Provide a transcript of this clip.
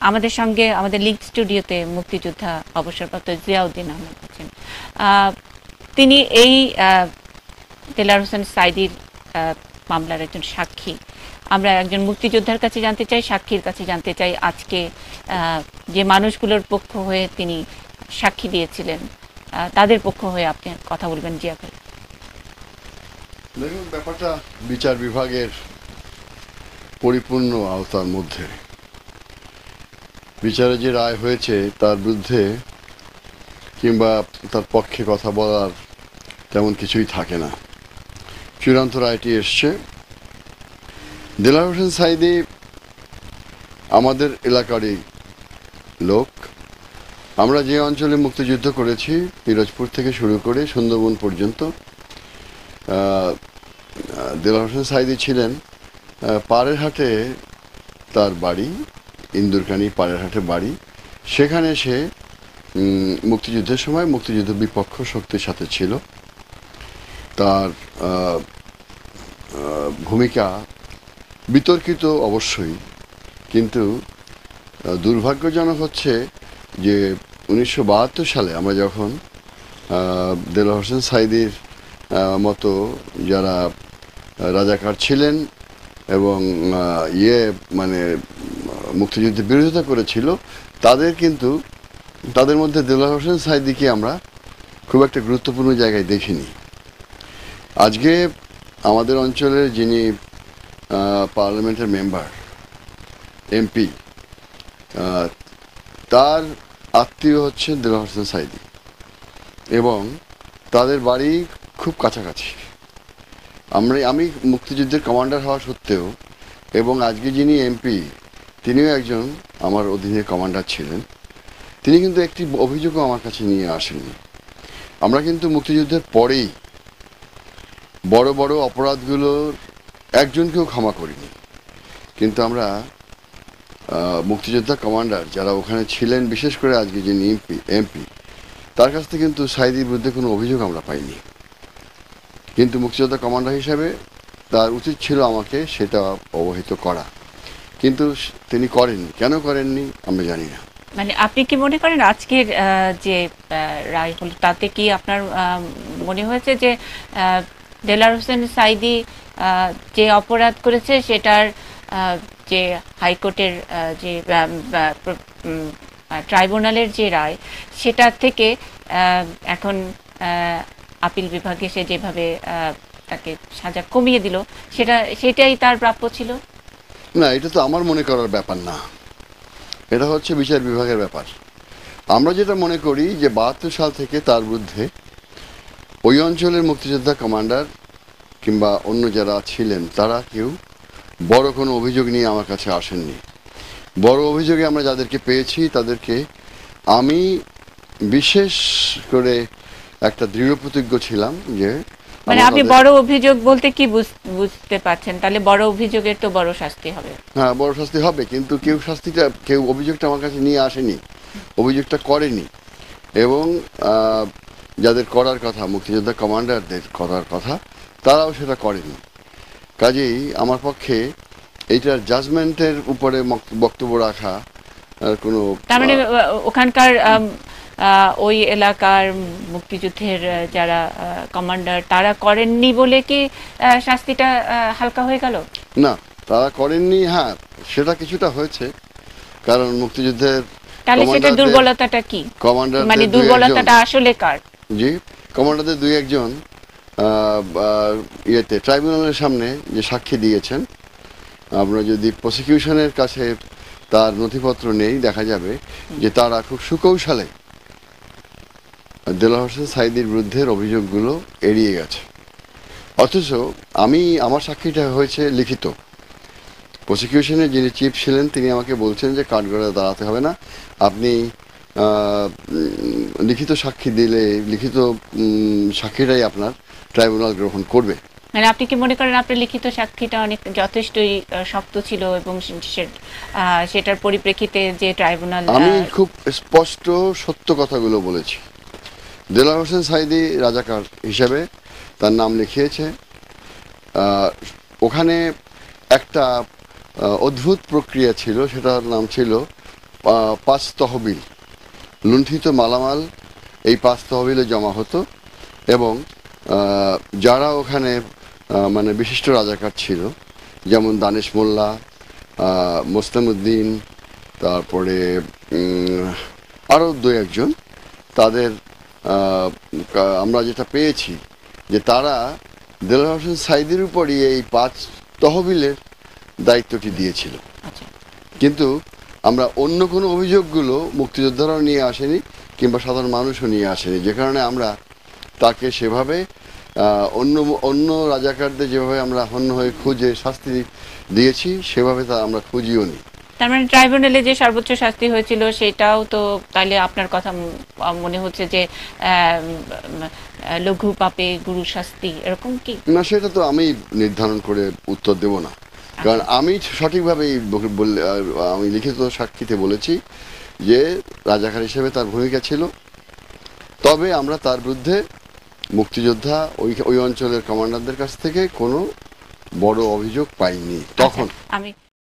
আমাদের সঙ্গে আমাদের লিঙ্ক স্টুডিওতে মুক্তিযোদ্ধা অবসরপ্রাপ্ত জিয়াউদ্দিন আহমেদ আছেন। তিনি এই দেলোয়ার হোসেন সাঈদীর মামলার একজন সাক্ষী। আমরা একজন মুক্তিযোদ্ধার কাছে জানতে চাই, সাক্ষীর কাছে জানতে চাই আজকে যে মানুষগুলোর পক্ষ হয়ে তিনি সাক্ষী দিয়েছিলেন তাদের পক্ষ হয়ে আপনি কথা বলবেন জিয়া ভাই। দেখুন, ব্যাপারটা বিচার বিভাগের পরিপূর্ণ আওতার মধ্যে। বিচারে যে রায় হয়েছে তার বিরুদ্ধে কিংবা তার পক্ষে কথা বলার তেমন কিছুই থাকে না। চূড়ান্ত রায়টি এসছে। দেলোয়ার হোসেন সাঈদী আমাদের এলাকারই লোক। আমরা যে অঞ্চলে মুক্তিযুদ্ধ করেছি, পিরোজপুর থেকে শুরু করে সুন্দরবন পর্যন্ত, দেলোয়ার হোসেন সাঈদী ছিলেন পাড়ের হাটে তার বাড়ি, ইন্দুরকানি পাড়ের হাটে বাড়ি। সেখানে সে মুক্তিযুদ্ধের সময় মুক্তিযুদ্ধ বিপক্ষ শক্তির সাথে ছিল। তার ভূমিকা বিতর্কিত অবশ্যই, কিন্তু দুর্ভাগ্যজনক হচ্ছে যে 1972 সালে আমরা যখন দেলোয়ার হোসেন সাঈদীর মতো যারা রাজাকার ছিলেন এবং মানে মুক্তিযুদ্ধের বিরোধিতা করেছিল, তাদের মধ্যে দেলোয়ার হোসেন সাঈদীকে আমরা খুব একটা গুরুত্বপূর্ণ জায়গায় দেখিনি। আজকে আমাদের অঞ্চলের যিনি পার্লামেন্টের মেম্বার, এমপি, তার আত্মীয় হচ্ছে দেলোয়ার হোসেন সাঈদী এবং তাদের বাড়ি খুব কাছাকাছি। আমি মুক্তিযুদ্ধের কমান্ডার হওয়া সত্ত্বেও এবং আজকে যিনি এমপি তিনিও একজন আমার অধীনে কমান্ডার ছিলেন, তিনি কিন্তু একটি অভিযোগও আমার কাছে নিয়ে আসেননি। আমরা কিন্তু মুক্তিযুদ্ধের পরেই বড় বড় অপরাধগুলোর একজনকেও ক্ষমা করিনি, কিন্তু আমরা মুক্তিযোদ্ধা কমান্ডার যারা ওখানে ছিলেন, বিশেষ করে আজকে যিনি এমপি, তার কাছ থেকে কিন্তু সাঈদীর বিরুদ্ধে কোনো অভিযোগ আমরা পাইনি। কিন্তু মুক্তিযোদ্ধা কমান্ডার হিসাবে তার উচিত ছিল আমাকে সেটা অবহিত করা, কিন্তু তিনি করেননি। কেন করেননি আমরা জানি না। মানে আপনি কি মনে করেন আজকের যে রায় হলো তাতে কি আপনার মনে হয়েছে যে দেলোয়ার হোসেন সাঈদী যে অপরাধ করেছে সেটার যে হাইকোর্টের যে ট্রাইব্যুনালের যে রায়, সেটা থেকে এখন আপিল বিভাগে সে যেভাবে তাকে সাজা কমিয়ে দিল, সেটাই তার প্রাপ্য ছিল? না, এটা তো আমার মনে করার ব্যাপার না, এটা হচ্ছে বিচার বিভাগের ব্যাপার। আমরা যেটা মনে করি যে 72 সাল থেকে তার বিরুদ্ধে ওই অঞ্চলের মুক্তিযোদ্ধা কমান্ডার কিংবা অন্য যারা ছিলেন তারা কেউ বড় কোনো অভিযোগ নিয়ে আমার কাছে আসেননি। বড় অভিযোগে আমরা যাদেরকে পেয়েছি তাদেরকে আমি বিশেষ করে একটা দৃঢ় প্রতিজ্ঞ ছিলাম যে, মানে আপনি বড় অভিযোগ বলতে কি বুঝতে পারছেন? তাহলে বড় অভিযোগের তো বড় শাস্তি হবে। হ্যাঁ, বড় শাস্তি হবে, কিন্তু কেউ অভিযোগটা আমার কাছে নিয়ে আসেনি, অভিযোগটা করেনি। এবং যাদের করার কথা, মুক্তিযোদ্ধা কমান্ডারদের করার কথা, তারাও সেটা করেনি। কাজেই আমার পক্ষে এইটার জাজমেন্টের উপরে বক্তব্য রাখা কোনো, তার মানে ওখানকার ওই এলাকার মুক্তিযুদ্ধের যারা কমান্ডার তারা করেননি বলে কি শাস্তিটা হালকা হয়ে গেল? না, তারা করেননি। হ্যাঁ, সেটা কিছুটা হয়েছে, কারণ মুক্তিযুদ্ধের তাহলে সেটা দুর্বলতাটা কি? কমান্ডার মানে দুর্বলতাটা আসলে কার? জি, কমান্ডারদের দুই একজন ট্রাইব্যুনালের সামনে যে সাক্ষী দিয়েছেন, আমরা যদি প্রসিকিউশনের কাছে তার নথিপত্র নেই, দেখা যাবে যে তারা খুব সুকৌশলে দেলোয়ার হোসেন সাঈদীর বিরুদ্ধের অভিযোগগুলো এড়িয়ে গেছে। অথচ আমার সাক্ষীটা হয়েছে লিখিত। প্রসিকিউশনের যিনি চিফ ছিলেন তিনি আমাকে বলছেন যে কাঠগড়ায় দাঁড়াতে হবে না, আপনি লিখিত সাক্ষী দিলে লিখিত সাক্ষীটাই আপনার ট্রাইব্যুনাল গ্রহণ করবে। মানে আপনি কি মনে করেন আপনার লিখিত সাক্ষীটা অনেক যথেষ্টই শক্ত ছিল এবং সেটার পরিপ্রেক্ষিতে যে ট্রাইব্যুনাল? আমি খুব স্পষ্ট সত্য কথাগুলো বলেছি। দেলোয়ার হোসেন সাঈদী রাজাকার হিসেবে তার নাম লিখিয়েছে। ওখানে একটা অদ্ভুত প্রক্রিয়া ছিল, সেটার নাম ছিল পাঁচ তহবিল। লুণ্ঠিত মালামাল এই পাঁচ তহবিলে জমা হতো এবং যারা ওখানে মানে বিশিষ্ট রাজাকার ছিল, যেমন দানেশ মোল্লা, মোস্তামুদ্দিন, তারপরে আরও দু একজন, তাদের আমরা যেটা পেয়েছি যে তারা দেলোয়ার হোসেন সাঈদীর উপরই এই পাঁচ তহবিলের দায়িত্বটি দিয়েছিল। আচ্ছা, কিন্তু আমরা অন্য কোনো অভিযোগগুলো মুক্তিযোদ্ধারাও নিয়ে আসেনি কিংবা সাধারণ মানুষও নিয়ে আসেনি, যে কারণে আমরা তাকে সেভাবে অন্য অন্য রাজাকারদের যেভাবে আমরা হন্য হয়ে খুঁজে শাস্তি দিয়েছি সেভাবে তা আমরা খুঁজিও নি। তার মানে ট্রাইব্যুনালে যে সর্বোচ্চ শাস্তি হয়েছিল সেটাও তো তাহলে আপনার কথা মনে হচ্ছে যে লঘু পাপে গুরু শাস্তি, এরকম কি? না, সেটা তো আমি নির্ধারণ করে উত্তর দেব না, কারণ আমি সঠিকভাবেই আমি লিখিত সাক্ষীতে বলেছি যে রাজাকার হিসেবে তার ভূমিকা ছিল, তবে আমরা তার বিরুদ্ধে মুক্তিযোদ্ধা ওই অঞ্চলের কমান্ডারদের কাছ থেকে কোনো বড় অভিযোগ পাইনি তখন। আমি